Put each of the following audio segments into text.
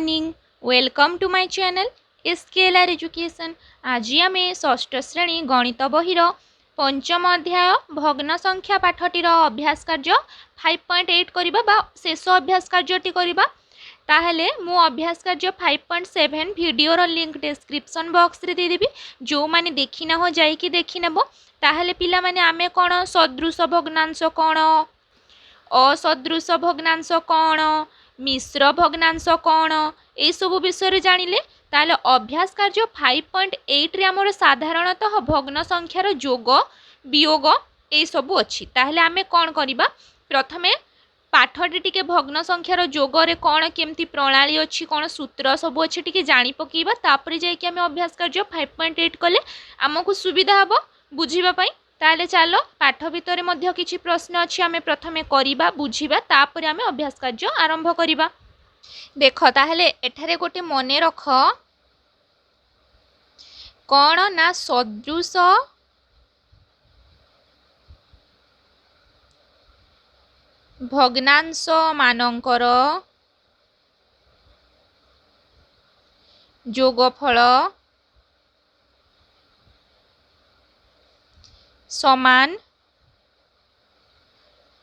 Morning welcome to my channel SKLR education. आज आम षष्ठ श्रेणी गणित बहिर पंचम अध्याय भग्न संख्या पाठटीर अभ्यास कार्य 5.8 करबा शेष अभ्यास कार्यटी करबा। ताहले मु अभ्यास कार्य 5.7 वीडियोर लिंक डिस्क्रिप्शन बॉक्स रे दे देबी। जो माने देखि ना हो जाई कि देखि नेबो। ताहले पिला माने आमे कोन सदृश भग्नांश कोन, असदृश भग्नांश कोन, मिश्र भग्नांश कौन ये सब विषय जानिले ताले अभ्यास कार्य 5.8 रे हमर साधारणतः भग्न संख्यार जोग वियोग ये सब अच्छी। ताहले आमे कौन करिबा, प्रथमे पाठटी टिके भग्न संख्यार जोग रे कौन केमती प्रणाली अच्छी, कौन सूत्र सब अच्छी टिके जानि पकेइबा। तापरे जाय कि आमे अभ्यास कार्य 5.8 कले हमकु सुविधा हबो बुझिबा पई। ताले चलो पाठ भितर मध्य किछि प्रश्न अच्छी, आमे प्रथमे करिबा बुझिबा, तापरे आमे अभ्यास कार्य आरंभ करिबा। देख ताहले एठारे गोटे मने रख कौन ना सदृश भग्नांश मानकर जोगफल समान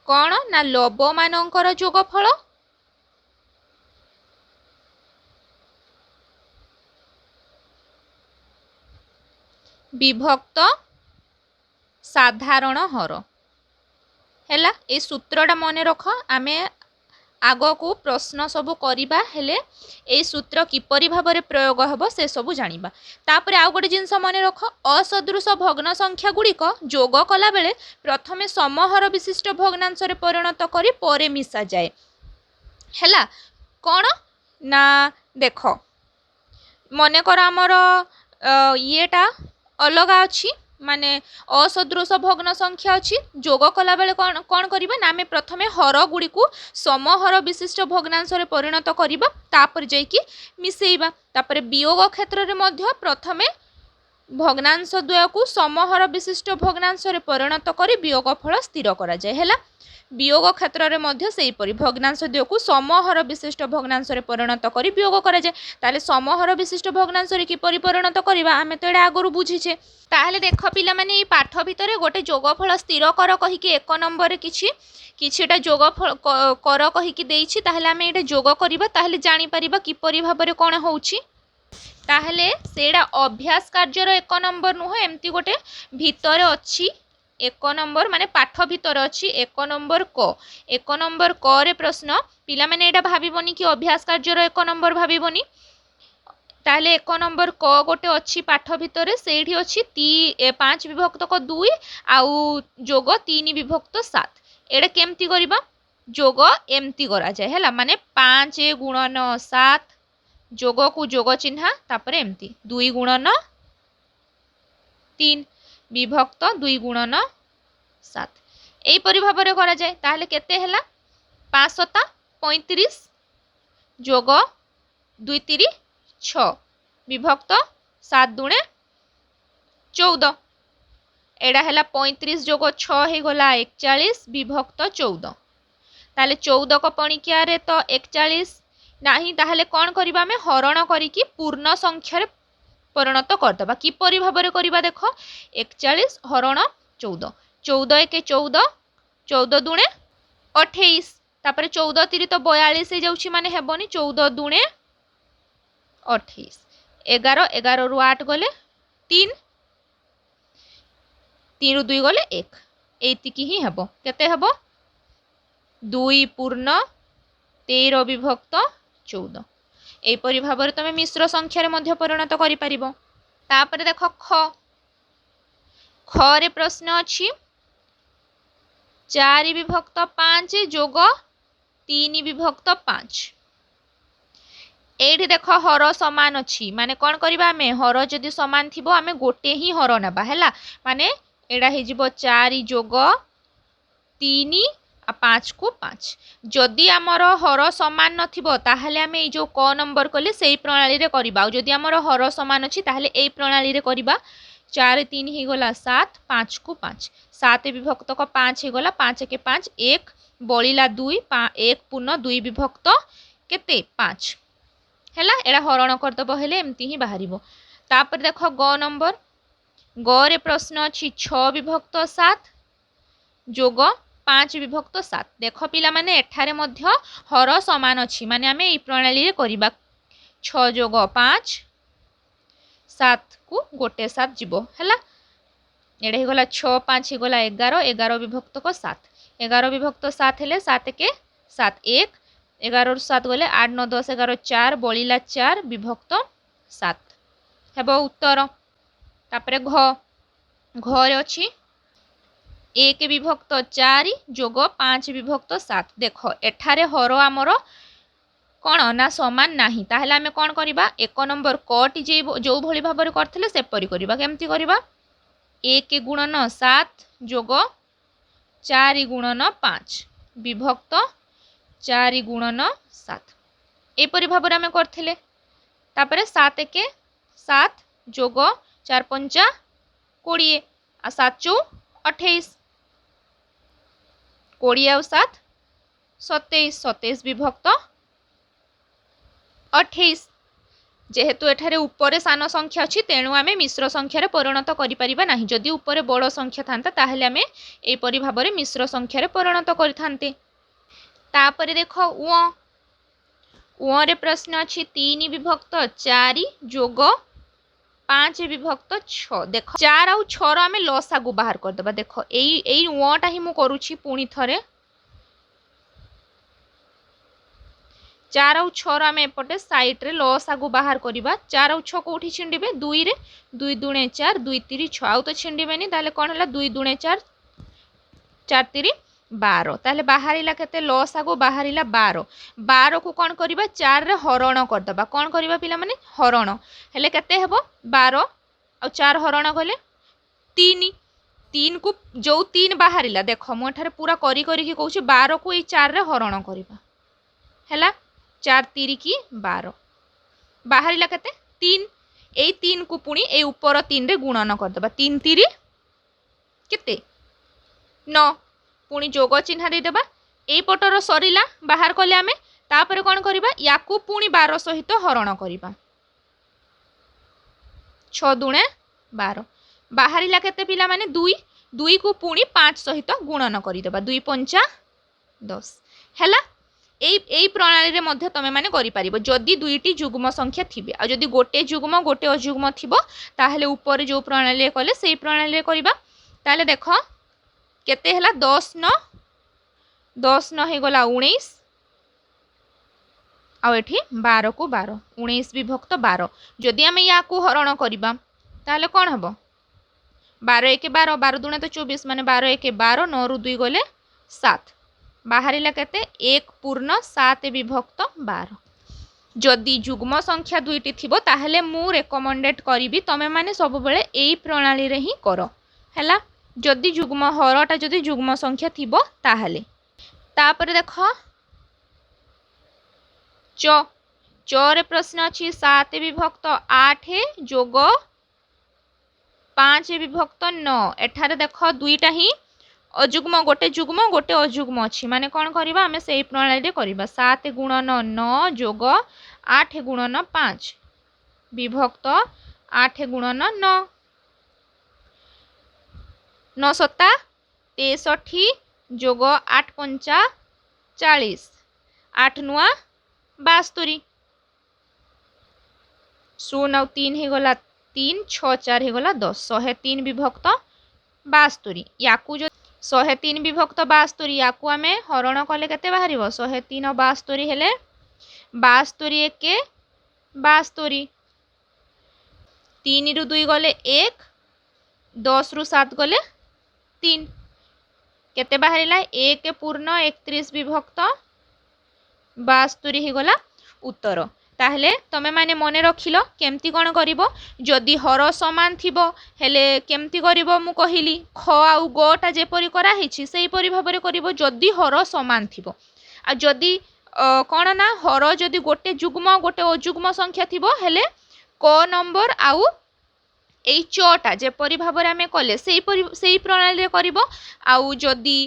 कौन ना लव मानकर जोगफल विभक्त साधारण हर हैला। ए सूत्रटा मने रख। आमे आगो को प्रश्न सब करिबा हेले ए सूत्र किपरि भाबरे प्रयोग हबो से सब जानिबा। तापरे आउ गोटे जिंस मने रख, असदृश भग्न संख्या गुड़िक जोग कला बेले प्रथमे समहर विशिष्ट भग्नांश रे परिणत करी परे मिसा जाए हैला। कौन ना देख मने कर हमर येटा अलग अच्छी, माने असदृश भग्न संख्या अच्छी, जोग कला बेले कौन कौन करिबा ना आमे प्रथमे हर गुड़ी को समहर विशिष्ट भग्नांश रे परिणत करिबा, तापर जाय कि मिसेइबा। तापर वियोग क्षेत्र रे मध्य प्रथमे भग्नांश द्वय को समहर विशिष्ट भग्नांश रे परिणत करी वियोगफल स्थिर करा जाय हैला। वियोग क्षेत्र रे मध्य सेही परि भग्नांश द्वय को समहर विशिष्ट भग्नांश रे परिणत करी वियोग करा जाय। ताले समहर विशिष्ट भग्नांश रे किपरि परिणत करिबा आमे तो एडा आगरु बुझिछे। ताहले देख पिला माने ए पाठ भितरे गोटे जोगफल स्थिर कर कहि कि एक नंबर किछिटा जोगफल कर कहि कि देइछि। ताहले आमे एटा जोग करिबा, ताहले जानि परिबा किपरि भाबरे कोन होउछि। ताहले सेडा अभ्यास कार्यर एक नंबर नुह, एमती गोटे भितरे अच्छी एक नंबर माने पाठ भितर अच्छी एक नंबर क रे प्रश्न पिला माने एटा भाबिबोनी कि अभ्यास कार्यर एक नंबर भाबिबोनी। ताहले एक नंबर क गोटे अच्छी पाठ भितर सेठी अच्छी 5 विभक्त क 2 आउ जोग 3 विभक्त 7। एटा केमती करिबा, जोग एमती करा जाय हैला, माने 5 गुणन 7 जोग को जोग चिन्हा तापर एमती 2 गुणन 3 विभक्त 2 गुणन 7 एई परि भाबरे करा जाय। ताहले केते हैला 5 7 35 जोग 2 3 6 विभक्त 7 दुणे 14। एडा हैला 35 जोग 6 हे गला 41 विभक्त 14। ताहले 14 को पणिकिया रे तो 41 नाही, ताहले कोन करिबा में हरण करी कि पूर्ण संख्या रे परिणत करदबा। किपरि भाबरे करिबा देख 41 हरण 14, 14 1 14 14 दुणे 28 तापर 14 3 तो 42 हे जाउछि, माने हेबोनी 14 दुणे 28 11 11 रु 8 गले 3 3 रु 2 गले 1 एतिकी ही हेबो। केते हेबो 2 पूर्ण 13 विभक्त 14। एपरि भाबरे तमे मिश्र संख्या रे मध्य परिणत करि परिबो। तापर देख ख रे प्रश्न अछि 4 विभक्त 5 जोग 3 विभक्त 5। एठी देख हर समान अछि, माने कोन करिबा आमे हर जदि समान थिबो आमे गोटे ही हर नेबा हैला, माने एडा हे जिवो 4 जोग 3 आ 5 को 5। जदि आमर हर समान नथिबो ताहले आमे ए जो क नंबर कले सेही प्रणाली रे करिबा, और जदि आमर हर समान अछि ताहले एई प्रणाली रे करिबा। 4 3 ही गला 7 5 को 5 7 विभक्त को 5 ही गला 5 के 5 1 बलिला 2 1 पूर्ण 2 विभक्त केते 5 हैला एड़ा हरण करदब हेले एमती ही बाहरिबो। तापर देख ग नंबर ग रे प्रश्न अछि 6 विभक्त 7 जोग 5 विभक्त 7। देख पिला माने एठारे मध्य हर समान अछि माने आमे एई प्रणाली रे करिबा 6 जोग 5 7 को गोटे 7 जीवो हैला एडे हे गला 6 5 हे गला 11 11 विभक्त को 7 11 विभक्त 7 हेले 7 के 7 1 11 रु 7 गले 8 9 10 11 4 बलिला 4 विभक्त 7 हेबो उत्तर। तापरे घ रे अछि 1 विभक्त 4 जोग 5 विभक्त 7। देख एठारे हर आमर कौन ना समान नाही ताहले आमे कौन करिबा 1 नंबर कटी जो भली भाबरे करथिले सेपरि करिबा। केमती करिबा 1 गुणन 7 जोग 4 गुणन 5 विभक्त 4 गुणन 7 एपरि भाबरे आमे करथिले। तापरे 7 के 7 जोग 4 5 20 आ 7 चौ 28 20 आ 7 27 27 विभक्त 28 जेहेतु एठारे उपरे सान संख्या अछि तेणु आमे मिश्र संख्या रे परिणत करि परिबा नाही। जदि उपरे बड़ संख्या थांता ताहले आमे एई परि भाबरे मिश्र संख्या रे परिणत करिथान्ते। तापरे देखो उ रे प्रश्न अछि 3 विभक्त 4 जोग 5 विभक्त 6। देखो 4 आउ 6 रो आमे लसागु बाहर कर देबा। देखो एई उटा ही मु करूछि पुणी थरे 4 आउ 6 रो आमे एपटे साइड रे लसागु बाहर करिबा। 4 आउ 6 कोठी छिंडिबे 2 रे 2 दुणे 4 2 3 6 आउ तो छिंडिबेनी ताले कोन हला 2 दुणे 4 4 3 12 ताले बाहरिला केते लसागु बाहरिला 12 12 को कोन करिबा 4 रे हरण कर दबा। कोन करिबा पिला माने हरण हेले केते हेबो 12 आउ 4 हरण गले 3 3 को जो 3 बाहरिला देखो मो एठारे पूरा करी करी की कहूची 12 को ए 4 रे हरण करिबा हैला 4 3 की 12 बाहरिला केते 3 ए 3 को पुणी ए ऊपर 3 रे गुणन कर दबा 3 3 केते 9 पुणी जोग चिन्ह दे देबा। ए पटर सरीला बाहर कले आमे तापरे कोन करिबा याकू पुणी 12 सहित हरण करिबा 6 दुणे 12 बाहरिला केते पिला माने 2 2 को पुणी 5 सहित गुणन करि देबा 2 5 10 हैला एई प्रणाली रे मध्य तमे माने करि परिबो। जदि दुईटी जुग्म संख्या थिबे आ जदि गोटे जुग्म गोटे अजुग्म थिबो ताहले ऊपर जो प्रणाली रे कले सेई प्रणाली रे करिबा। ताले देखो केते हला 10 न हे गला 19 आ एठी 12 को 12 19 विभक्त 12 जदि आमे या को हरण करिबा ताहले कोन हबो 12 1 12 12 दुणे तो 24 माने 12 1 12 9 रु 2 गले 7 बाहरिला केते 1 पूर्ण 7 विभक्त 12। जदि जुग्म संख्या दुईटी थिबो ताहले मु रेकमेंडेड करिबी तमे माने सब बेले एई प्रणाली रे ही करो हैला। जदि जुग्म हरटा जदि जुग्म संख्या थिबो ताहले तापर देखो च रे प्रश्न अछि 7 विभक्त 8 जोग 5 विभक्त 9 एठारे देखो दुईटा ही अजुग्म गोटे अजुग्म अछि माने कोन करिबा हमें सेही प्रणाली रे करिबा 7 गुणन 9 जोग 8 गुणन 5 विभक्त 8 गुणन 9 9 सता 63 जोग 8 पंचा 40 8 नुआ 72 शून्य और 3 हे गला 3 6 4 हे गला 10 103 विभक्त 72 याकू जो 103 विभक्त 72 याकू आमे हरण कले केते बाहरिबो 103 और 72 हेले 72 1 72 3 रु 2 गले 1 10 रु 7 गले 3 केते बाहरिला 1 पूर्ण 31 विभक्त 72 हे गला उत्तर। ताहले तमे माने मने रखिलो केमती कोन करिवो जदि हर समान थिबो हेले केमती करिवो मु कहिली ख आउ ग टा जे परि करा हिछि सेही परि भाबरे करिवो जदि हर समान थिबो आ जदि कोन ना हर जदि गोटे जुग्म गोटे अजुग्म संख्या थिबो हेले क नंबर आउ एई चटा जे परि भाबरे आमे कले सेही प्रणाली रे करिवो आउ जदि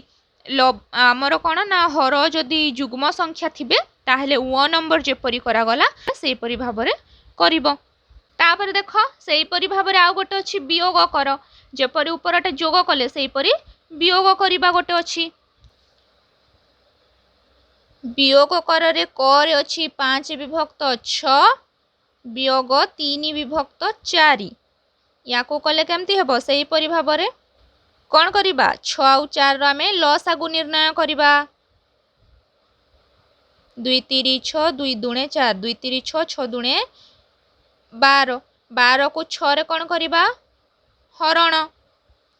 आमर कोन ना हर जदि जुग्म संख्या थिबे ताहले व नंबर जेपरी करागला सेपरी भाबरे करिबो। तापर देख सेपरी भाबरे आउ गोटे अछि वियोग कर, जेपरी उपरटा जोग कले सेपरी वियोग करिबा गोटे अछि। वियोग कर रे क रे अछि 5 विभक्त 6 वियोग 3 विभक्त 4 याको कले केमती हेबो सेपरी भाबरे कौन करिबा 6 आउ 4 रो आमे लसागु निर्णय करिबा। 2 3 6 2 दुणे 4 2 3 6 6 दुणे 12 12 को 6 रे कौन करिबा हरण,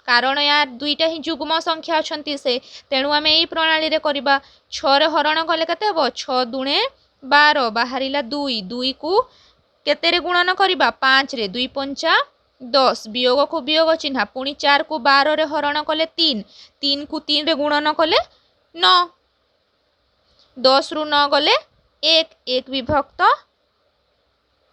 कारण यार दुईटा ही जुग्म संख्या अछंती से तेणु आमे एई प्रणाली रे करिबा। 6 रे हरण कले केते हेबो 6 दुणे 12 बाहरिला 2 2 को केते रे गुणन करिबा 5 रे 2 पंचा 10 वियोग को वियोग चिन्हा पुणी 4 को 12 रे हरण कले 3 3 को 3 रे गुणन कले 9 10 रु 9 गले 1 1 विभक्त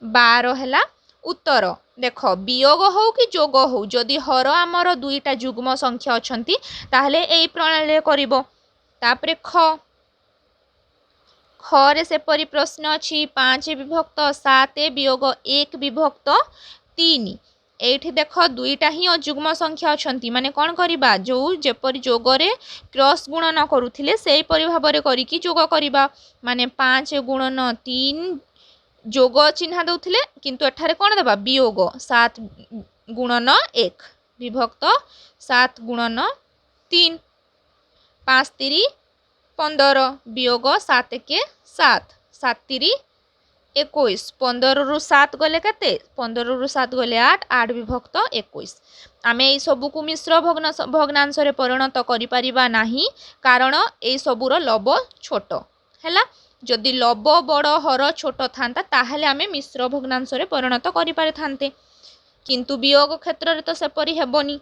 12 हैला उत्तर। देख वियोग हो कि जोग हो जदि हर आमर दुईटा जुग्म संख्या अछंती ताहले एई प्रणाली रे करिवो। तापरे ख ख रे सेपरी प्रश्न अछि 5 विभक्त 7 वियोग 1 विभक्त 3 एठी देख दुईटा ही अजुग्म संख्या अछंती माने कोन करिबा जो जेपरी जोगरे क्रॉस गुणन करूथिले सेई परि भाबरे करिकी जोग करिबा। माने 5 गुणन 3 जोग चिन्हा दउथिले किंतु एठारे कोन देबा वियोग 7 गुणन 1 विभक्त 7 गुणन 3 5 3 15 वियोग 7 के 7 7 3 21 15 रु 7 गले केते 15 रु 7 गले 8 8 विभक्त 21 आमे एई सबु को मिश्र भग्नांश रे परिणत करि परिबा नाही कारण एई सबुर लब छोट हैला। जदि लब बड़ हर छोट थांता ताहले आमे मिश्र भग्नांश रे परिणत करि पारे थांते किंतु वियोग क्षेत्र रे तो सेपरि हेबोनी।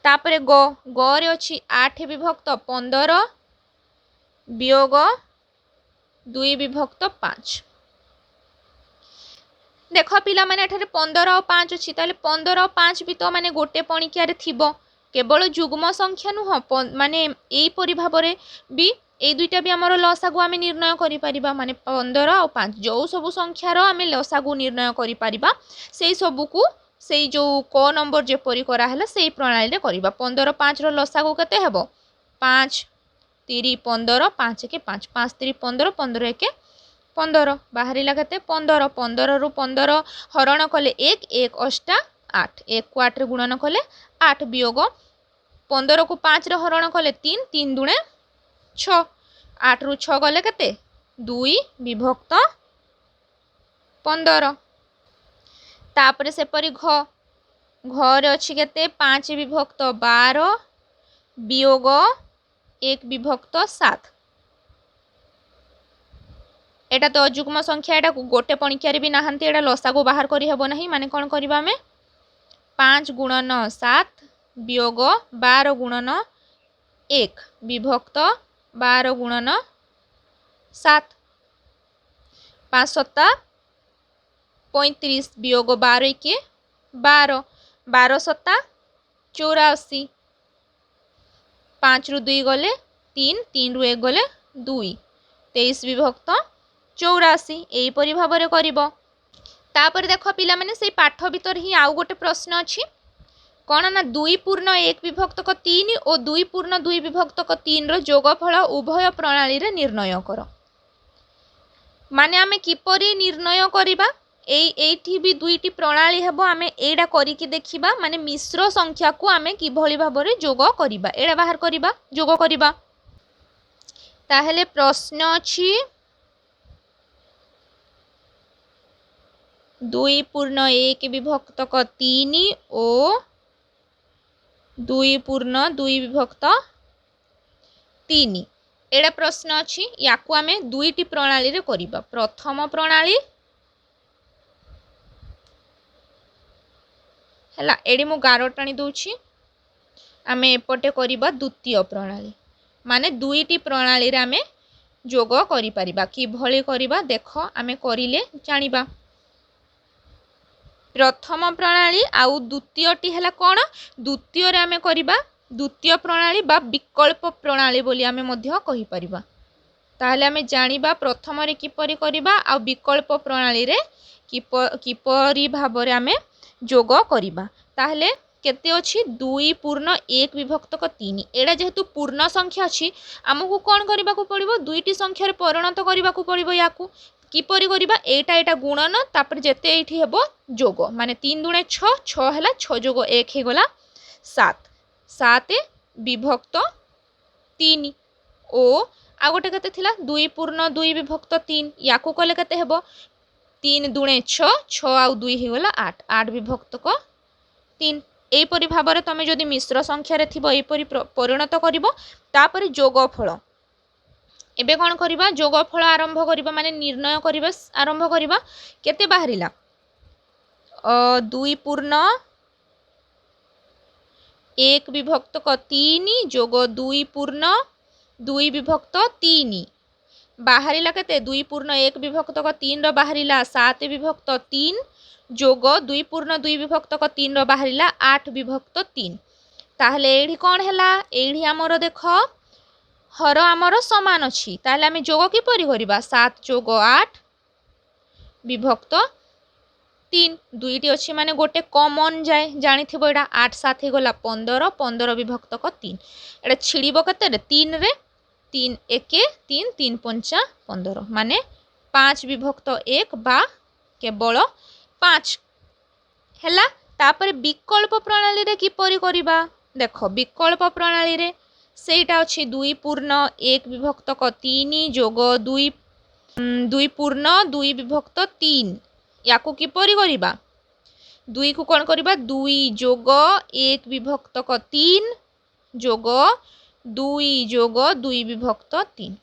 तापरे ग ग रे अछि 8 विभक्त 15 वियोग 2 विभक्त 5 देख पिला माने एठारे 15 और 5 अछि ताले 15 और 5 भी तो माने गोटे पणिकिया रे थिबो केवल जुग्म संख्या नुह माने एई परि भाबरे भी ए दुईटा भी हमर लसागु आमे निर्णय करि परिबा। माने 15 और 5 जो सब संख्या रो आमे लसागु निर्णय करि परिबा सेई सबु को सेई जो क नंबर जे परि करा हला सेई प्रणाली रे करिबा। 15 5 रो लसागु केते हेबो 5 3 15 5 के 5 5 3 15 15 के 15 बाहरिला केते 15 15 रु 15 हरण कले 1 1 अष्टा 8 1 को 8 रे गुणन कले 8 वियोग 15 को 5 रे हरण कले 3 3 दुणे 6 8 रु 6 गले केते 2 विभक्त 15 तापरे सेपरी घ घ रे अछि केते 5 विभक्त 12 वियोग 1 विभक्त 7 एटा तो अजुग्म संख्या एटा गोटे पणिकिया रे भी नाहंती एटा लसागु बाहर करि हेबो नाही माने कोन करिबा हमें 5 गुणन 7 वियोग 12 गुणन 1 विभक्त 12 गुणन 7 5 7 35 वियोग 12 के 12 12 7 84 5 रु 2 गले 3 3 रु 1 गले 2 23 विभक्त 84 एई परि भाबरे करिवो। तापर देख पिला माने सेई पाठ भीतर ही आउ गोटे प्रश्न अछि कोन ना 2 पूर्ण 1 विभक्त 3 और 2 पूर्ण 2 विभक्त 3 रो जोगफल उभय प्रणाली रे निर्णय करो। माने आमे किपरि निर्णय करिबा एठी भी दुईटी प्रणाली हेबो आमे एडा करिकि देखिबा माने मिश्र संख्या को आमे किभली भाबरे जोग करिबा एडा बाहर करिबा जोग करिबा। ताहेले प्रश्न अछि 2 पूर्ण 1 विभक्त 3 और 2 पूर्ण 2 विभक्त 3 एडा प्रश्न अछि याकू आमे दुईटी प्रणाली रे करिबा। प्रथम प्रणाली हला एडी मु गारो टाणी दउछि आमे एपटे करिबा द्वितीय प्रणाली माने दुईटी प्रणाली रे आमे जोग करि परिबा कि भली करिबा देख आमे करिले जानिबा। प्रथम प्रणाली आउ द्वितीयटी हला कोन द्वितीय रे आमे करिबा द्वितीय प्रणाली बा विकल्प प्रणाली बोली आमे मध्य कहि परिबा। ताहले आमे जानिबा प्रथम रे किपरि करिबा आ विकल्प प्रणाली रे किपरि भाबरे आमे जोग करिबा। ताहले केते अछि 2 पूर्ण 1 विभक्तक 3 एडा जेहेतु पूर्ण संख्या अछि आमको कोन करिबा को पड़िबो दुईटी संख्या रे परिणत करिबा को पड़िबो याकू किपरि करिबा एटा गुणन तापर जेते एठी हेबो जोग माने 3 दुणे 6 6 हला 6 जोग 1 हे गला 7 7 विभक्त 3 ओ आ गोटे केते थिला 2 पूर्ण 2 विभक्त 3 याकू कले केते हेबो 3 दुणे 6 6 आ 2 हे गला 8 8 विभक्त को 3 एपरि भाबरे तमे जदि मिश्र संख्या रे थिबो एपरि परिणत करिवो तापरे जोगफल एबे कोन करिबा जोगफल आरंभ करिबा माने निर्णय करिबा आरंभ करिबा केते बाहरिला 2 पूर्ण 1 विभक्त को 3 जोग 2 पूर्ण 2 विभक्त 3 बाहरिला केते 2 पूर्ण 1 विभक्त को 3 रो बाहरिला 7 विभक्त 3 जोग 2 पूर्ण 2 विभक्त को 3 रो बाहरिला 8 विभक्त 3 ताहले एठी कोन हैला एठी हमरो देखो हर आमर समान अच्छी ताहले आमे जोग किपरि करिबा 7 जोग 8 विभक्त 3 दुईटी अच्छी माने गोटे कॉमन जाए जानी थिबो एडा 8 7 हे गला 15 15 विभक्त को 3 एडा छिड़ीबो केते रे 3 रे 3 1 3 3 5 15 माने 5 विभक्त 1 बा केवल 5 हैला तापर विकल्प प्रणाली रे किपरि करिबा देखो विकल्प प्रणाली रे सेटा अच्छी 2 पूर्ण 1 विभक्त को 3 जोग 2 पूर्ण 2 विभक्त 3 याकू किपरि करिबा 2 को कोन करिबा 2 जोग 1 विभक्त को 3 जोग 2 जोग 2 विभक्त 3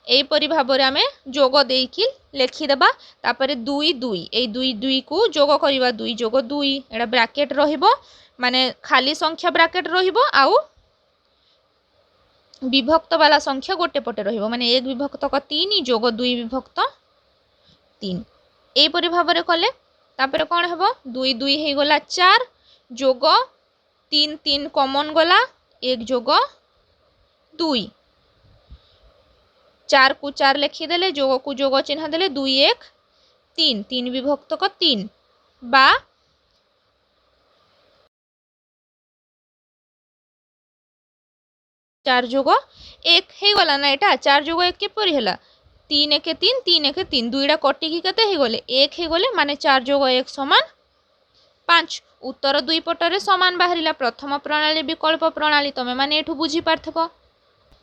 एपरि भाबरे आमे जोग देकी लेखि देबा तापरे 2 2 ए 2 2 को जोग करिबा 2 जोग 2 एडा ब्रैकेट रहिबो माने खाली संख्या ब्रैकेट रहिबो आउ विभक्त वाला संख्या गोटे पटे रहिबो माने 1 विभक्त को 3 जोग 2 विभक्त 3 एपरि भाबरे कले तापरे कोन हेबो 2 2 हे गला 4 जोग 3 3 कॉमन गला 1 जोग 2 4 को 4 लिखि देले जोग को जोग चिन्ह देले 2 1 3 3 विभक्त को 3 बा 4 जोग 1 हे गला ना एटा 4 जोग 1 किपरि हैला 3 1 3 3 1 3 दुईटा कटी की केते हे गले 1 हे गले माने 4 जोग 1 समान 5 उत्तर दुई पटरे समान बाहरिला प्रथम प्रणाली विकल्प प्रणाली तमे माने एठु बुझी पारथबो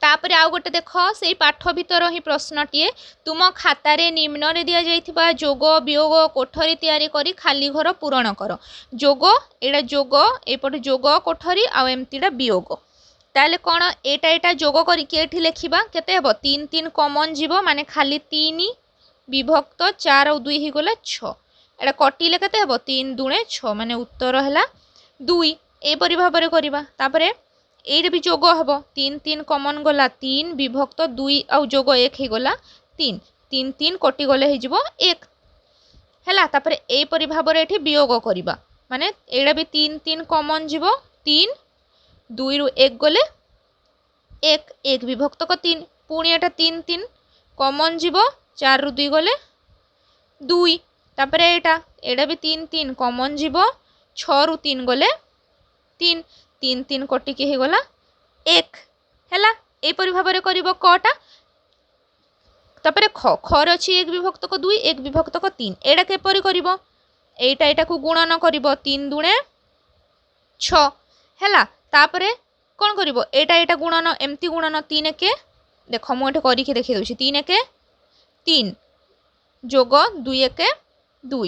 तापरे आउ गोटे देखो सेई पाठ भितर ही प्रश्नटीए तुम खाता रे निम्न रे दिया जाइथिबा जोग वियोग कोठरी तयारी करी खाली घर पूरण कर जोग एडा जोग एपटे जोग कोठरी आ एमतीडा वियोग ताले कोन एटा एटा जोग करी के एठी लेखिबा केते हेबो 3 3 कॉमन जीवो माने खाली 3 विभक्त 4 और 2 ही गला 6 एडा कटिले केते हेबो 3 दुणे 6 माने उत्तर हैला 2 एपरि भाबरे करिबा तापरे एइरे भी जोग हेबो 3 3 कॉमन गला 3 विभक्त 2 आउ जोग 1 हे गला 3 3 3 कटि गले हे जिवो 1 हैला तापरे एपरि भाबरे एठी वियोग करिबा माने एडा भी 3 3 कॉमन जीवो 3 2 रु 1 गले 1 1 विभक्त को 3 पुणी एटा 3 3 कॉमन जीवो 4 रु 2 गले 2 तापरे एटा एडा भी 3 3 कॉमन जीवो 6 रु 3 गले 3 3 3 कटि के हे गला 1 हैला एपरि भाबरे करिवो कटा तापरे ख ख रे अछि 1 विभक्त को 2 1 विभक्त को 3 एडा केपरि करिवो एटा एटा को गुणन करिवो 3 दुणे 6 हैला तापरे कोन करिवो एटा एटा गुणन एमती गुणन 3 के देखो मु एठे करी के देखि दोछि 3 के 3 जोग 2 1 2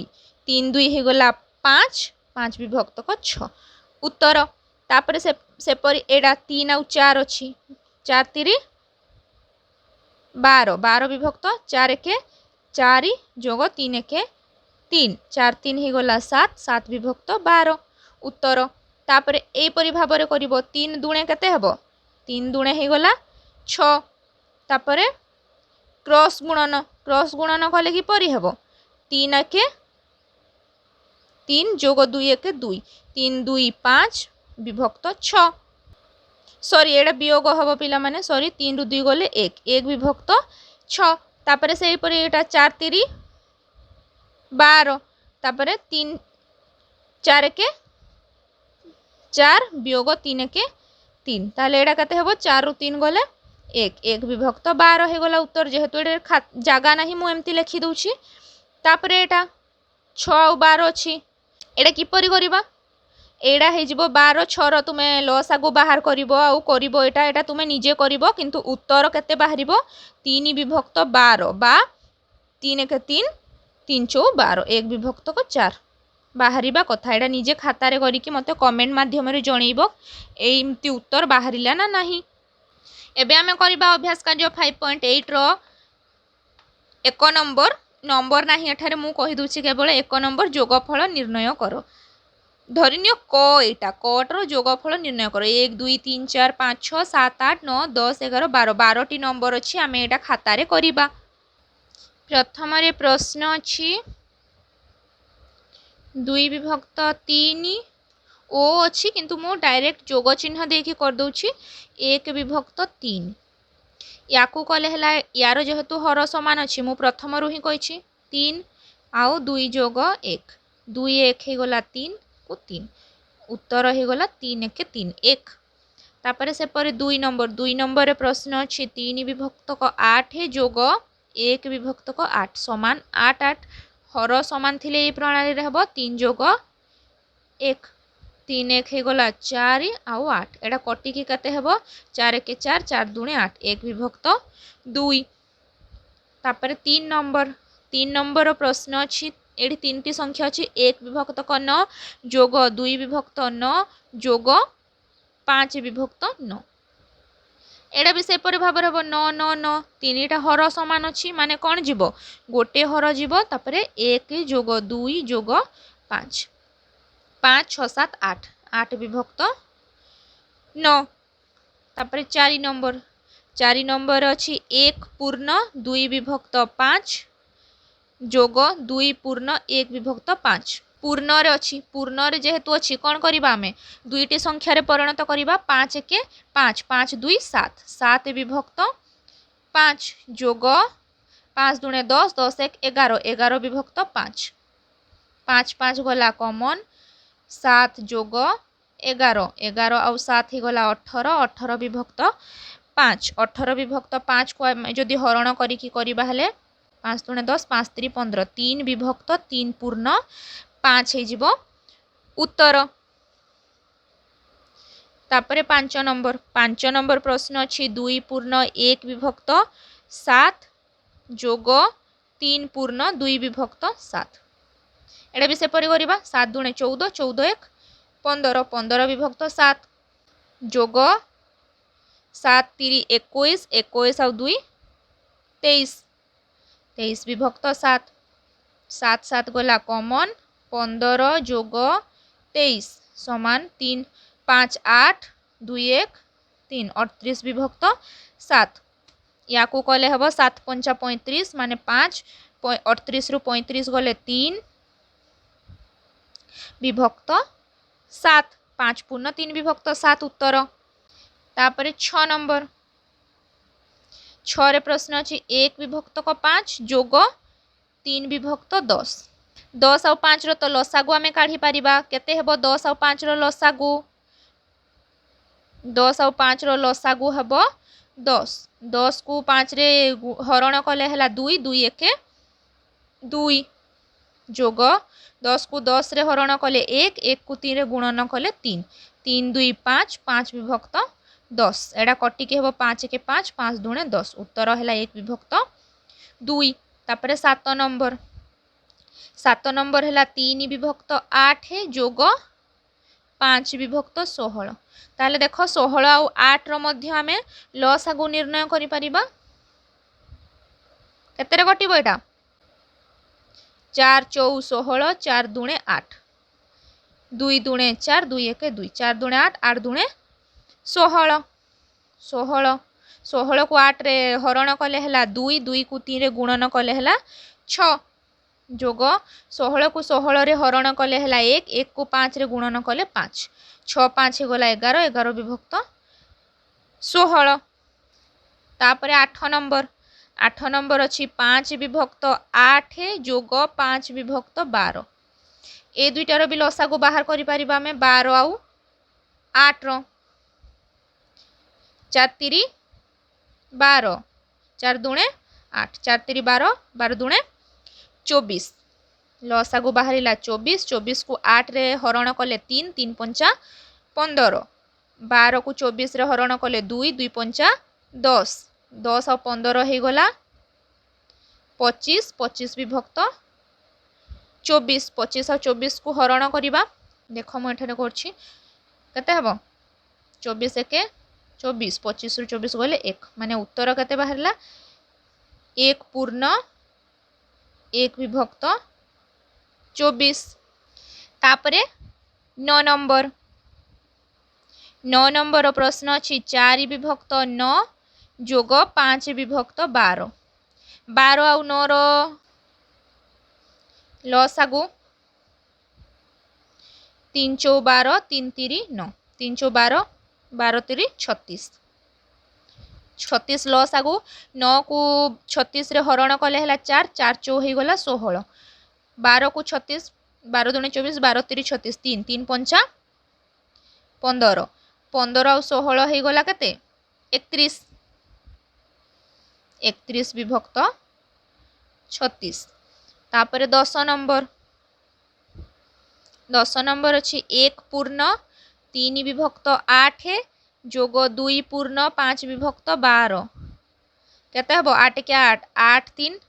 3 2 हे गला 5 5 विभक्त को 6 उत्तर तापरे से परि एडा 3 आउ 4 अछि 4 3 12 12 विभक्त 4 के 4 जोग 3 के 3 4 3 हे गला 7 7 विभक्त 12 उत्तर तापरे ए परि भाबरे करिवो 3 दुणे केते हेबो 3 दुणे हे गला 6 तापरे क्रॉस गुणन कले कि परि हेबो 3 के 3 जोग 2 1 2 3 2 5 विभक्त 6 सॉरी एटा वियोग हम पे सॉरी 3 रु 2 गले 1 1 विभक्त 6 तापर से एटा 4 3 12 तापर 3 4 के 4 वियोग 3 के 3 ताले एटा कते हेबो 4 रु 3 गले 1 1 विभक्त 12 हे गला उत्तर जेहेतु एटा जागा नाही मु एमती लिखि दउछि तापर एटा 6 और 12 अछि एटा किपरि करिबा एड़ा हे जिवो 12 6 तुमे लसागु बाहर करिवो आउ करिवो एटा तुमे निजे करिवो किंतु उत्तर केते बाहरिवो 3 विभक्त 12 बा 3 के 3 3 चौ 12 1 विभक्त को 4 बाहरिबा कथा एटा निजे खाता रे करी कि मते कमेंट माध्यम रे जणैबो एमती उत्तर बाहरिला ना नाही। एबे हमें करिबा अभ्यास कार्य 5.8 रो 1 नंबर नंबर नाही एठारे मु कहि दुछि केवल 1 नंबर जोगफल निर्णय करो धरिनियो क एटा कटर जोगफल निर्णय करो 1 2 3 4 5 6 7 8 9 10 11 12 12 टी नंबर अछि आमे एटा खाता रे करिबा। प्रथम रे प्रश्न अछि 2 विभक्त 3 ओ अछि किंतु मु डायरेक्ट जोग चिन्ह देखि कर दउछि 1 विभक्त 3 याकू कले हला यार जेहेतु हर समान अछि मु प्रथम रु ही कहिछि 3 आउ 2 जोग 1 2 1 हे गला 3 को 3 उत्तर हे गला 3 के 3 1 तापर से पर 2 नंबर रे प्रश्न अछि 3 विभक्त को 8 जोग 1 विभक्त को 8 समान 8 8 हर समान थिले ए प्रणाली रे हबो 3 जोग 1 3 1 हे गला 4 आउ 8 एटा कटि की कते हेबो 4 के 4 4 दुणे 8 1 विभक्त 2 तापर 3 नंबर प्रश्न अछि एठी 3 टी संख्या अछि 1 विभक्त को 9 जोग 2 विभक्त 9 जोग 5 विभक्त 9 एटा भी से पर भाबर हबो 9 9 9 तीनटा हर समान अछि माने कोन जीवो गोटे हर जीवो तापरे 1 जोग 2 जोग 5 5 6 7 8 8 विभक्त 9 तापरे 4 नंबर अछि 1 पूर्ण 2 विभक्त 5 जोग 2 पूर्ण 1 विभक्त 5 पूर्ण रे अछि पूर्ण रे जेहेतु अछि कोन करिबा हमें दुईटी संख्या रे परिणत करिबा 5 के 5 5 2 7 7 विभक्त 5 जोग 5 दुणे 10 10 1 11 11 विभक्त 5 5 5 गला कॉमन 7 जोग 11 11 आउ 7 ही गला 18 18 विभक्त 5 18 विभक्त 5 को जदि हरण करी की करिबा हले 5 दुणे 10 5 3 15 3 विभक्त 3 पूर्ण 5 हे जिवो उत्तर तापरे 5 नंबर प्रश्न अछि 2 पूर्ण 1 विभक्त 7 जोग 3 पूर्ण 2 विभक्त 7 एटा भी से परि करिबा 7 दुणे 14 14 1 15 15 विभक्त 7 जोग 7 3 21 21 आउ 2 23 23 विभक्त 7 7 7 गला कॉमन 15 जोग 23 समान 3 5 8 2 1 3 38 विभक्त 7 याकू कले हबो 7 5 35 माने 5 38 रु 35 गले 3 विभक्त 7 5 पूर्ण 3 विभक्त 7 उत्तर तापरे 6 नंबर 6 रे प्रश्न अछि 1 विभक्त को 5 जोग 3 विभक्त 10 10 और 5 रो तो लसागु आमे काढी परिबा केते हेबो 10 और 5 रो लसागु 10 और 5 रो लसागु हेबो 10 10 को 5 रे हरण कले हला 2 2 1 2 जोग 10 को 10 रे हरण कले 1 1 को 3 रे गुणन कले 3 3 2 5 5 विभक्त 10 एडा कटि के हेबो 5 के 5 5 दुणे 10 उत्तर हला 1 विभक्त 2 तापरे 7 नंबर हला 3 विभक्त 8 जोग 5 विभक्त 16 ताले देखो 16 आउ 8 रो मध्य हमें लसागु निर्णय करि परिबा केतेरे कटिबो एटा 4 4 16 4 दुणे 8 2 दुणे 4 2 1 2 4 दुणे 8 8 दुणे 16 16 16 को 8 रे हरण कले हला 2 2 को 3 रे गुणन कले हला 6 जोग 16 को 16 रे हरण कले हला 1 1 को 5 रे गुणन कले 5 6 5 हे गला 11 11 विभक्त 16। तापरे 8 नंबर अच्छी 5 विभक्त 8 जोग 5 विभक्त 12 ए दुईटार भी लसागु बाहर करि परिबा आमे 12 आउ 8 रो 4 3 12 4 दुणे 8 4 3 12 12 दुणे 24 लसागु बाहरिला 24 24 को 8 रे हरण कले 3 3 पंचा 15 12 को 24 रे हरण कले 2 2 पंचा 10 10 और 15 हो गला 25 25 विभक्त 24 25 और 24 को हरण करिबा देख मु एठाने करछि केते हबो 24 1 24 25 रु 24 गले 1 माने उत्तर केते बाहरला 1 पूर्ण 1 विभक्त 24 तापरे 9 नंबर प्रश्न अच्छी 4 विभक्त 9 जोग 5 विभक्त 12 12 आउ 9 रो लसागु 3 चौ 12 3 3 9 3 चौ 12 12 3 36 36 लसागु 9 को 36 रे हरण कले हला 4 4 चौ हे गला 16 12 को 36 12 दुणे 24 12 3 36 3 3 पंचा 15 15 आउ 16 हे गला केते 31 31 विभक्त 36 तापरे 10 नंबर अच्छी 1 पूर्ण 3 विभक्त 8 जोग 2 पूर्ण 5 विभक्त 12 केते हबो 8 के 8 8 3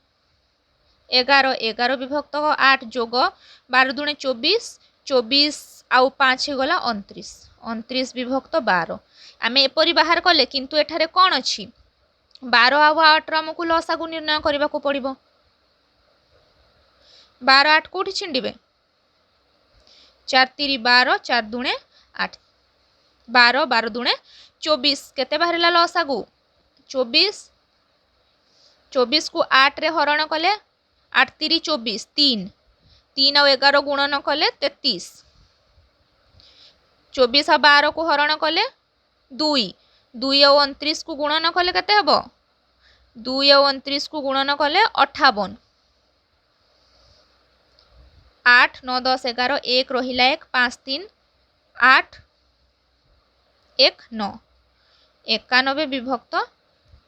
11 11 विभक्त 8 जोग 12 दुणे 24 24 आउ 5 गला 29 29 विभक्त 12 आमे एपरि बाहर कले किंतु एठारे कोन अछि 12 आउ 8 रो हमकु लसागु निर्णय करबा को पड़िबो 12 8 कोठी छिंडिबे 4 3 12 4 दुणे 8 12 12 दुणे 24 केते बाहरिला लसागु 24 24 को 8 रे हरण कले 8 3 24 3 3 और 11 गुणन कले 33 24 और 12 को हरण कले 2 2 और 29 को गुणन कले केते हबो 2 और 29 को गुणन कले 58 8 9 10 11 1 रहिला 1 5 3 8 1 9 91 विभक्त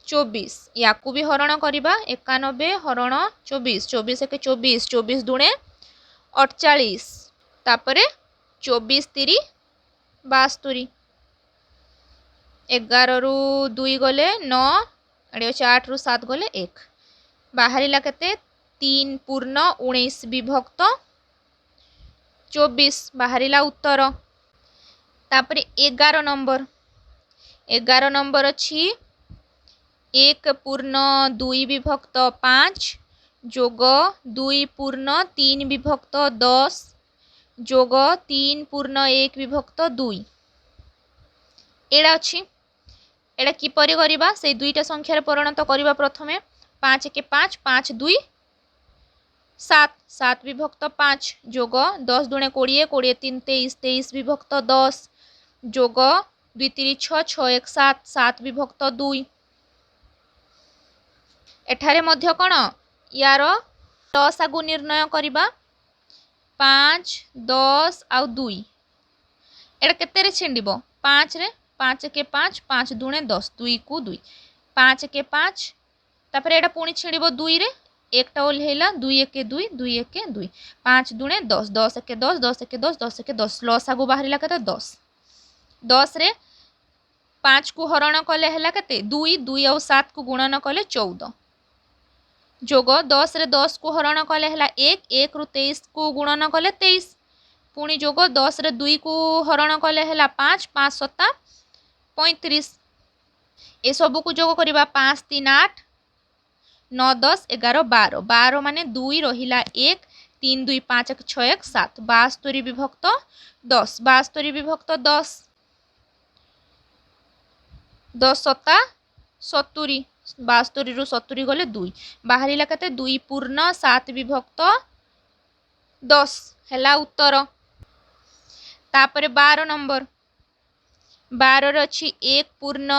24 याकू भी हरण करिबा 91 हरण 24 24 एक 24 24 दुणे 48 तापरे 24 3 72 11 रु 2 गले 9 एडे 8 रु 7 गले 1 बाहरिला केते 3 पूर्ण 19 विभक्त 24 बाहरिला उत्तर तापरे 11 नंबर अच्छी 1 पूर्ण 2 विभक्त 5 जोग 2 पूर्ण 3 विभक्त 10 जोग 3 पूर्ण 1 विभक्त 2 एड़ा अच्छी एड़ा किपरि करिबा से दुईटा संख्यार परिणत करिबा प्रथमे 5 के 5 5 2 7 7 विभक्त 5 जोग 10 दुणे 20 20 3 23 23 विभक्त 10 जोग 2 3 6 6 1 7 7 विभक्त 2 एठारे मध्य कोन यार लसागु निर्णय करिबा 5 10 आउ 2 एटा केते रे छिंडिबो 5 रे 5 के 5 5 दुणे 10 2 को 2 5 के 5 तापर एटा पुणी छिंडिबो 2 रे एकटा ओल्हेला 2 1 2 2 1 2 5 दुणे 10 10 1 10 10 1 10 10 1 10 लसागु बाहरिला केते 10 10 रे 5 को हरण कले हला केते 2 2 और 7 को गुणन कले 14 जोग 10 रे 10 को हरण कले हला 1 1 रु 23 को गुणन कले 23 पुणी जोग 10 रे 2 को हरण कले हला 5 5 7 35 ए सबु को जोग करिबा 5 3 8 9 10 11 12 12 माने 2 रहिला 1 3 2 5 1 6 1 7 72 विभक्त 10 72 विभक्त 10 10 7 70 72 रु 70 गले 2 बाहरिला केते 2 पूर्ण 7 विभक्त 10 हैला उत्तर तापरे 12 नंबर 12 अच्छी 1 पूर्ण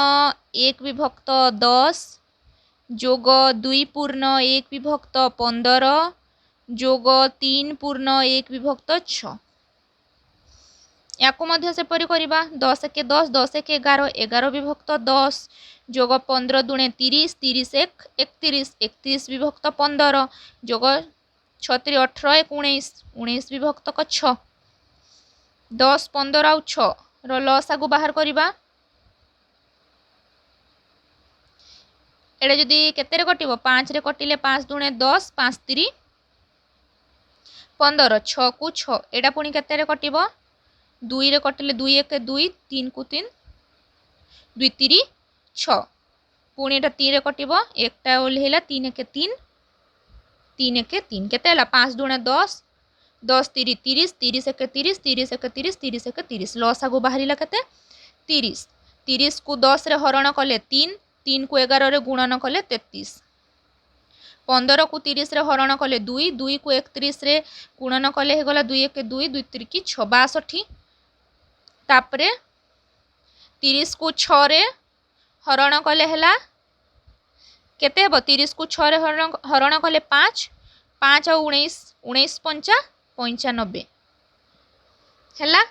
1 विभक्त 10 जोग 2 पूर्ण 1 विभक्त 15 जोग 3 पूर्ण 1 विभक्त 6 या सेपरी करवा 10 के 10 10 के 11 11 विभक्त 10 जोग 15 दुणे 30 30 एक 31 31 विभक्त 15 जोग 6 18 1 19 19 विभक्त 6 10 15 आउ 6 लसागु बाहर करवा एडे जदि केते कटिबो 5 रे कटिले 5 दुणे 10 5 3 15 6 को 6 एडा पुणी केते कटिबो 2 रे कटिले 2 1 2 3 को 3 2 3 6 पुणी एटा 3 रे कटिबो एकटा ओल्हेला 3 1 3 3 1 3 केते हला 5 दुणे 10 10 3 30 30 1 30 30 1 30 30 1 30 लसागु बाहरिला केते 30 30 को 10 रे हरण कले 3 3 को 11 रे गुणन कले 33 15 को 30 रे हरण कले 2 2 को 31 रे गुणन कले हे गला 2 1 2 2 3 की 6 62 तापरे 30 को 6 रे हरण कले हला केते हेबो 30 को 6 रे हरण कले 5 5 और 19 19 पंचा 95 हैला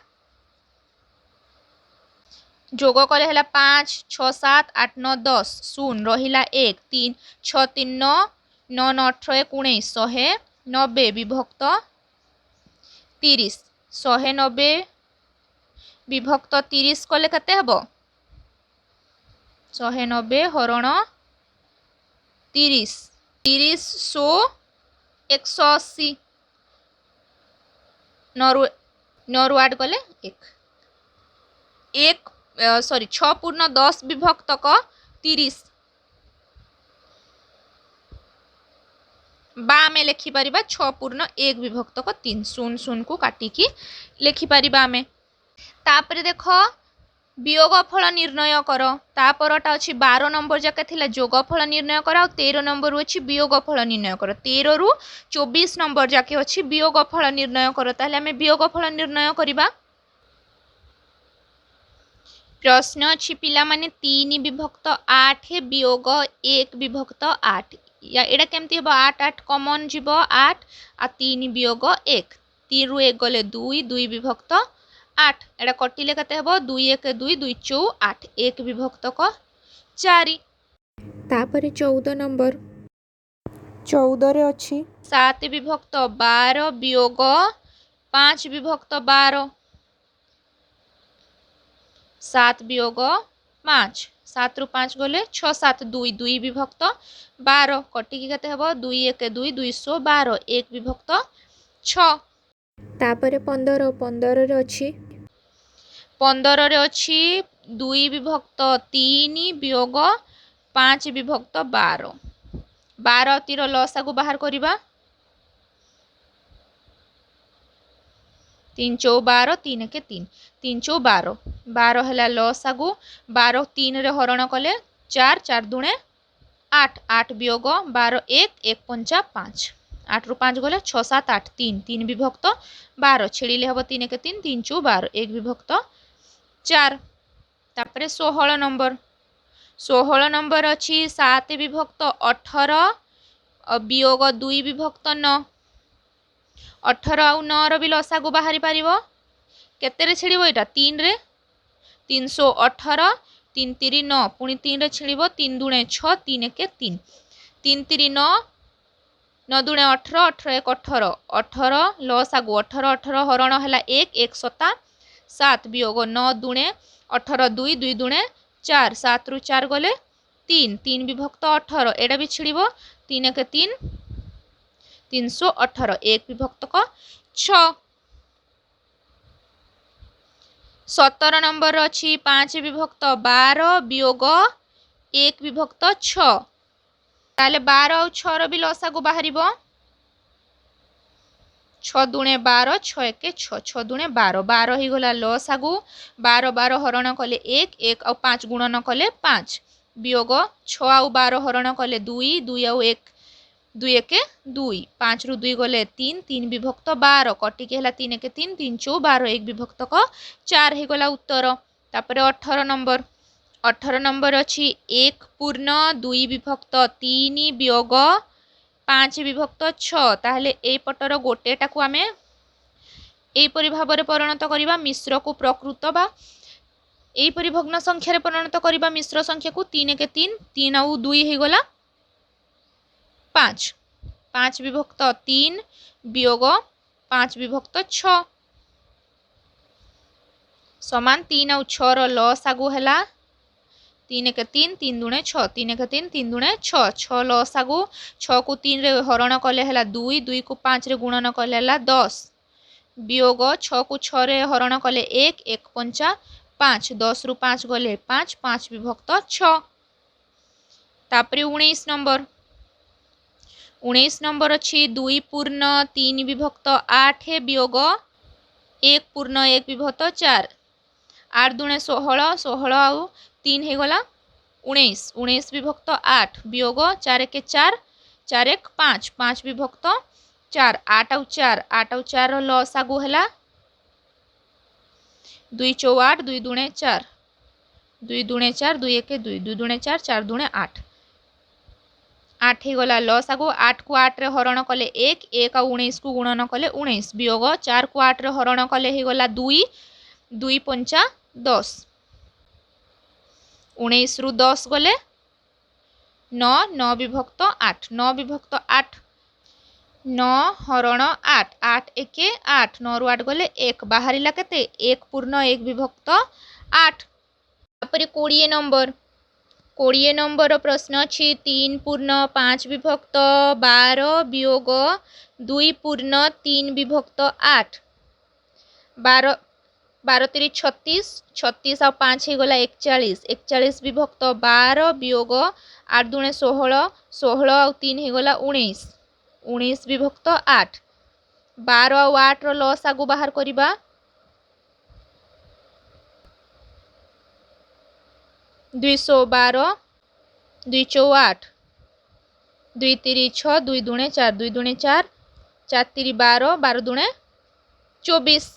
जोग कले हला 5 6 7 8 9 10 शून्य रहिला 1 3 6 3 9 9 9 18 19 190 विभक्त 30 190 विभक्त 30 कले केते हेबो 190 हरण 30 30 100 180 नौ आठ गले एक सॉरी 6 पूर्ण 10 विभक्त 30 बा आमे लिखि परिबा 6 पूर्ण 1 विभक्त 3 शून्य शून्य को काटिकी लिखि परिबा आमे तापरे देखो वियोगफल निर्णय कर तापरटा अच्छी 12 नंबर जाके थिला जोगफल निर्णय कर और 13 नंबर अच्छी वियोगफल निर्णय कर 13 रु 24 नंबर जाके अच्छी वियोगफल निर्णय कर ताहले हमें वियोगफल निर्णय करिबा प्रश्न अच्छी पिला माने 3 विभक्त 8 वियोग 1 विभक्त 8 या एडा केमती हेबो 8 8 कॉमन जीवो 8 आ 3 वियोग 1 3 रु 1 गले 2 2 विभक्त 8 एडा कटिले कते हेबो 2 1 2 2 4 8 1 विभक्त 4 तापरे 14 नंबर 14 रे अछि 7 विभक्त 12 वियोग 5 विभक्त 12 7 वियोग 5 7 रु 5 गले 6 7 2 2 विभक्त 12 कटिकी कते हेबो 2 1 2 212 1 विभक्त 6 तापरे 15 15 रे अछि 15 रे अछि 2 विभक्त 3 वियोग 5 विभक्त 12 12 तीर लसागु बाहर करिबा 3 चौ 12 3 के 3 3 चौ 12 12 हला लसागु 12 3 रे हरण कले 4 4 दुणे 8 8 वियोग 12 1 1 पंचा 5 8 रु 5 गले 6 7 8 3 3 विभक्त 12 छेड़िले हबो 3 के 3 3 चौ 12 1 विभक्त 4 तापरे 16 नंबर अच्छी 7 विभक्त 18 वियोग 2 विभक्त 9 18 आउ 9 रो भी लसागु बाहरी पारिबो केते रे छिड़िबो एटा 3 रे 318 3 3 9 पुनी 3 रे छिड़िबो 3 दुणे 6 3 के 3 3 3 9 9 दुणे 18 18 1 18 18 लसागु 18 18 हरण हला 1 1 7 7 वियोग 9 दुणे 18 2 2 दुणे 4 7 रु 4 गले 3 3 विभक्त 18 एडा भी छिड़िबो 3 के 3 318 1 विभक्त 6 17 नंबर अच्छी 5 विभक्त 12 वियोग 1 विभक्त 6 ताले 12 और 6 रो भी लसागु बाहरिबो 6 दुणे 12 6 1 6 6 दुणे 12 12 ही गला लसागु 12 12 हरण कले 1 1 और 5 गुणन कले 5 वियोग 6 और 12 हरण कले 2 2 और 1 2 1 2 5 रु 2 गले 3 3 विभक्त 12 कटिके हला 3 के 3 3 चौ 12 1 विभक्त 4 ही गला उत्तर तापर 18 नंबर अच्छी 1 पूर्ण 2 विभक्त 3 वियोग 5 विभक्त 6 ताहले ए पटर गोटेटा को आमे एपरि भाव परिणत करवा मिश्र को प्रकृत बा एपरि भग्न संख्यार परिणत करवा मिश्र संख्या को 3 के 3 3 आउ 2 हो गला 5 5 विभक्त 3 वियोग 5 विभक्त 6 समान 3 आउ 6 रो लसागु हैला 3 के 3 3 दुणे 6 3 के 3 3 दुणे 6 6 लसागु 6 को 3 रे हरण कले हैला 2 2 को 5 रे गुणन कले हैला 10 वियोग 6 को 6 रे हरण कले 1 1 पंचा 5 10 रु 5 गले 5 5 विभक्त 6 तापरे 19 नंबर अच्छी 2 पूर्ण 3 विभक्त 8 वियोग 1 पूर्ण 1 विभक्त 4 8 दुणे 16 16 आउ 3 हो गला 19 19 विभक्त 8 वियोग 4 के 4 4 1 5 5 विभक्त 4 8 आउ 4 रो लसागु हैला 2 4 8 2 दुणे 4 2 दुणे 4 2 1 2 2 दुणे 4 4 दुणे 8 8 हो गला लसागु 8 को 8 रे हरण कले 1 1 आउ 19 को गुणन कले 19 वियोग 4 को 8 रे हरण कले हो गला 2 2 पंचा 10 19 रु 10 गले 9 9 विभक्त 8 9 विभक्त 8 9 हरण 8 8 1 8 9 रु 8 गले 1 बाहरिला केते 1 पूर्ण 1 विभक्त 8 तापरे 20 नंबर प्रश्न अच्छी 3 पूर्ण 5 विभक्त 12 वियोग 2 पूर्ण 3 विभक्त 8 12 12 3 36 36 आ 5 हो गला 41 41 विभक्त 12 वियोग 8 दुणे 16 16 आ 3 हो गला 19 19 विभक्त 8 12 आ 8 रो लसागु बाहर करिबा 212 2 4 8 2 3 6 2 दुणे 4 2 दुणे 4 4 3 12 12 दुणे 24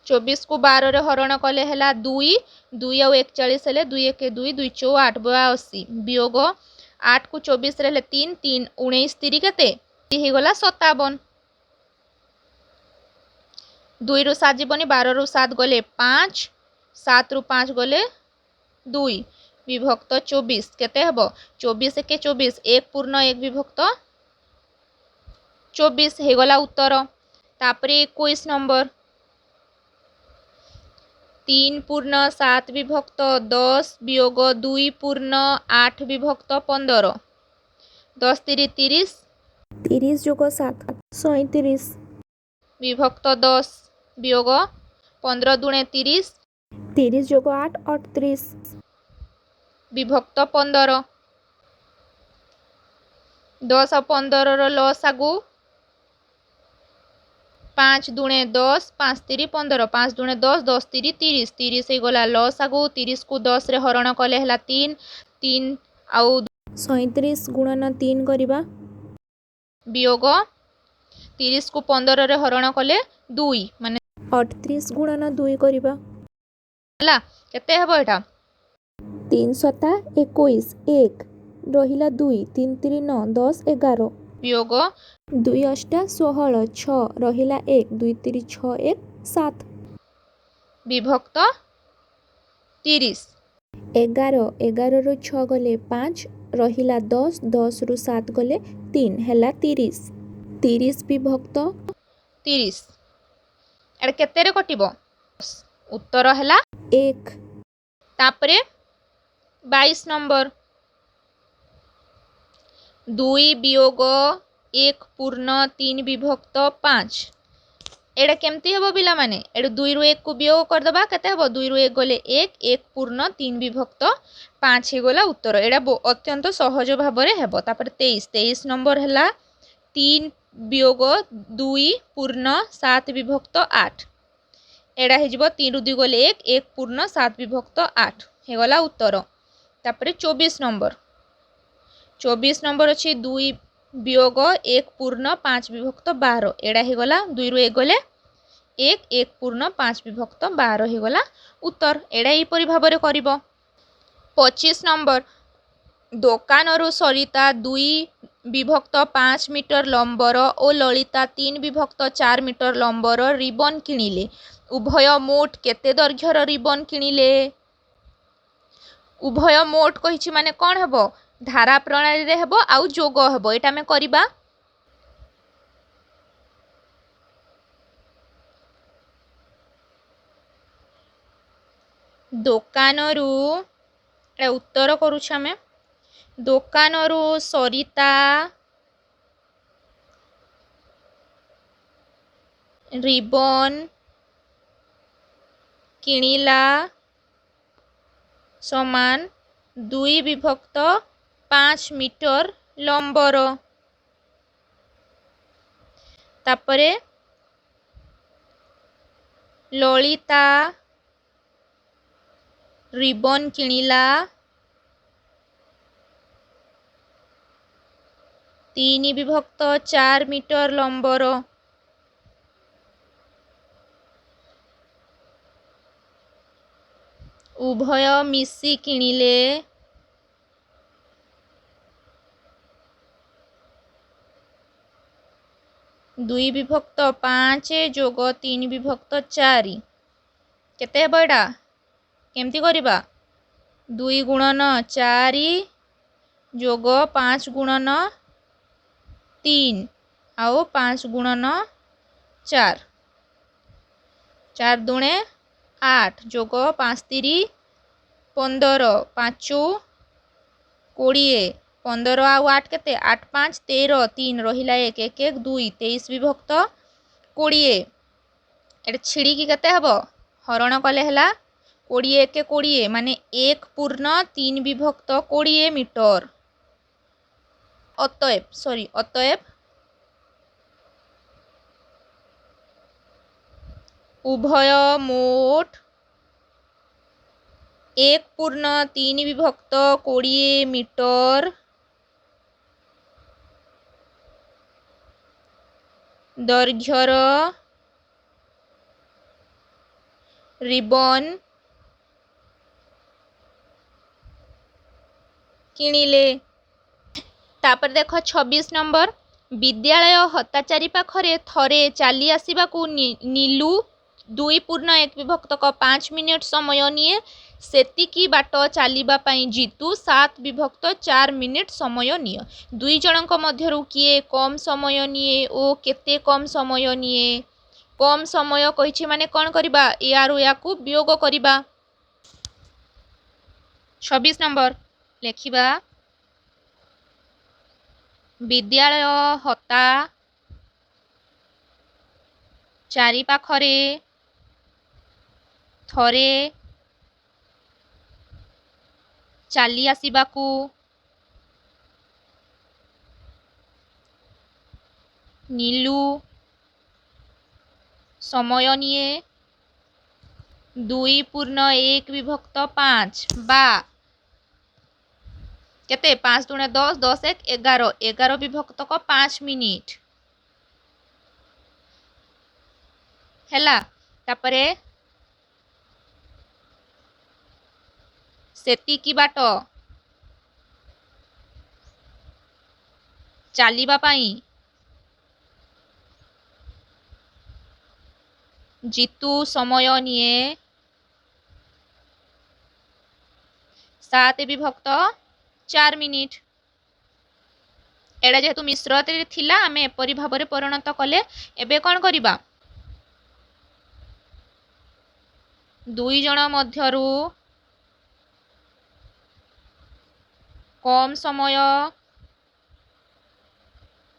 24 को 12 रे हरण कले हैला 2 2 आ 41 हेले 2 1 2 2 4 8 82 वियोग 8 को 24 रे 3 3 19 3 केते हे गला 57 2 रु 7 जीवनी 12 रु 7 गले 5 7 रु 5 गले 2 विभक्त 24 केते हबो 24 के 24 1 पूर्ण 1 विभक्त 24 हे गला उत्तर तापरे 21 नंबर 3 पूर्ण 7 विभक्त 10 वियोग 2 पूर्ण 8 विभक्त 15 10 3 30 30 जोग 7 37 विभक्त 10 वियोग 15 दुणे 30 30 जोग 8 38 विभक्त 15 10 आ 15 रो लसागु 5 दुणे 10 5 3 15 5 दुणे 10 10 3 30 30 हे गला लसागु 30 को 10 रे हरण कले हला 3 3 आउ 37 गुणन 3 करिबा वियोग 30 को 15 रे हरण कले 2 माने 38 गुणन 2 करिबा हला केते हेबो एटा 3 7 21 1 रहिला 2 3 3 9 10 11 वियोग 2 8 16 6 रहिला 1 2 3 6 1 7 विभक्त 30 11 11 रु 6 गले 5 रहिला 10 10 रु 7 गले 3 हैला 30 30 विभक्त 30 एड केते रे कटिबो उत्तर हैला 1 तापरे 22 नंबर 2 वियोग 1 पूर्ण 3 विभक्त 5 एडा केमती हेबो पिला माने एडा 2 रु 1 को वियोग कर दबा केते हेबो 2 रु 1 गले 1 1 पूर्ण 3 विभक्त 5 हे गला उत्तर एडा अत्यंत सहज भाबरे हेबो तापर 23 नंबर हैला 3 वियोग 2 पूर्ण 7 विभक्त 8 एडा हे जिवो 3 रु 2 गले 1 1 पूर्ण 7 विभक्त 8 हे गला उत्तर तापर 24 नंबर अछि 2 वियोग 1 पूर्ण 5 विभक्त 12 एडा हे गला 2 रु 1 गले 1 पूर्ण 5 विभक्त 12 होगला उत्तर। एडा यहीपरि भाव कर। 25 नंबर दोकानरू सरिता 2 विभक्त 5 मीटर लंबर और ललिता 3 विभक्त 4 मीटर लंबर रिबन किणिले। उभय मोट केते दैर्घ्यर रिबन किणिले? उभय मोट कहिछि माने कौन हेबो? धारा प्रणाली रे हेबो आउ जोग हेबो। एटा में करिबा। दोकानरू एटा उत्तर करूछ हमें। दोकानरू सरिता रिबन किणिला समान 2 विभक्त 5 मीटर लंबर। तापरे ललिता रिबन किणिला 3 विभक्त 4 मीटर लंबर। उभय मिसी किणिले 2 विभक्त 5 जोग 3 विभक्त 4 केते हेबो? एटा केमती करिबा? 2 गुणन 4 जोग 5 गुणन 3 आउ 5 गुणन 4 4 दुणे 8 जोग 5 3 15 5 20 15 आउ 8 केते? 8 5 13 3 रहिला 1 1 1 2 23 विभक्त 20। एटा छिड़ी की केते हेबो? हरण कले हला 20 1 20 माने 1 पूर्ण 3 विभक्त 20 मीटर। अतएव उभय मोट 1 पूर्ण 3 विभक्त 20 मीटर दैर्घ्यर रिबन किणिले। तापर देख 26 नंबर विद्यालय हता चारि पाखरे थरे चली आसवाकू नीलू 2 पूर्ण 1 विभक्त 5 मिनिट समय निये। सेतिकी बाट चलिबा पई जीतू 7 विभक्त 4 मिनिट समय निये। दुई जनक मध्यरु किए कम समय निये ओ केते कम समय निये? कम समय कहिछि माने कोन करिबा? यारु याकू वियोग करिबा। 26 नंबर लेखिबा विद्यालय हता चारि पाखरे थरे चली आसवाकू नीलू समय निये 2 पूर्ण 1 विभक्त 5 बा केते? 5 दुणे 10 10 1 11 11 विभक्त 5 मिनिट हैला। तापरे सेतिकी बाट चलिबा पई जीतू समय निये 7 विभक्त 4 मिनिट। एडा जेहेतु मिश्रते थिला आमे एपरि भाबरे परिणत कले। एबे कोन करिबा? 2 जण मध्यरु कम समय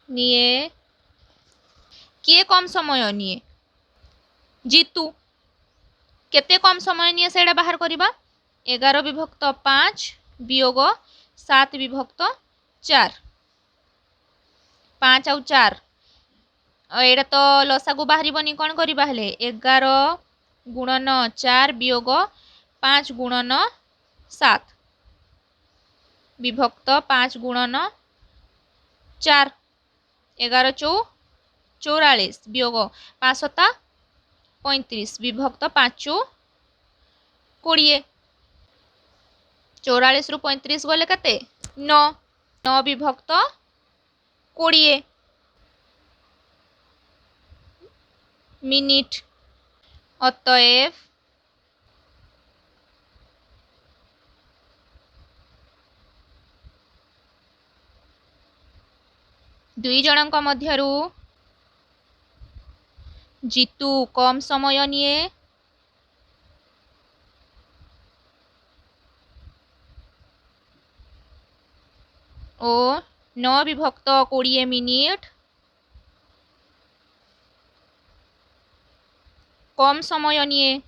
निये। किए कम समय निये? जीतू केते कम समय निये सेडा बाहर करिबा। 11 विभक्त 5 वियोग 7 विभक्त 4 5 आउ 4 एडा तो लसागु बाहरी बनी। कोन करिबा हेले 11 गुणन 4 वियोग 5 गुणन 7 विभक्त 5 गुणन 4 11 चौ 44 वियोग 5 7 35 विभक्त 5 20 44 रु 35 गले कते 9 9 विभक्त 20 मिनिट अतएव दुई जनक मध्यरु जीतू कम समय निये और 9 विभक्त 20 मिनिट कम समय निये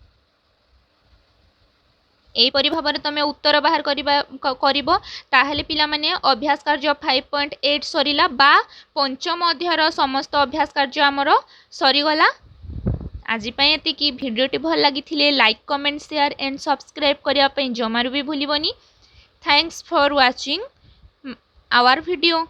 एहीपरि भाव में तुम उत्तर बाहर करिबो ताहेले पिला माने अभ्यास कार्य 5.8 सरीला बा पंचम अध्यायर समस्त अभ्यास कार्य आमर सरीगला। आज एतिकी भिडियोटी भल लगी like comment share and subscribe करने जमारू भी भूलबनी। Thanks for watching our video.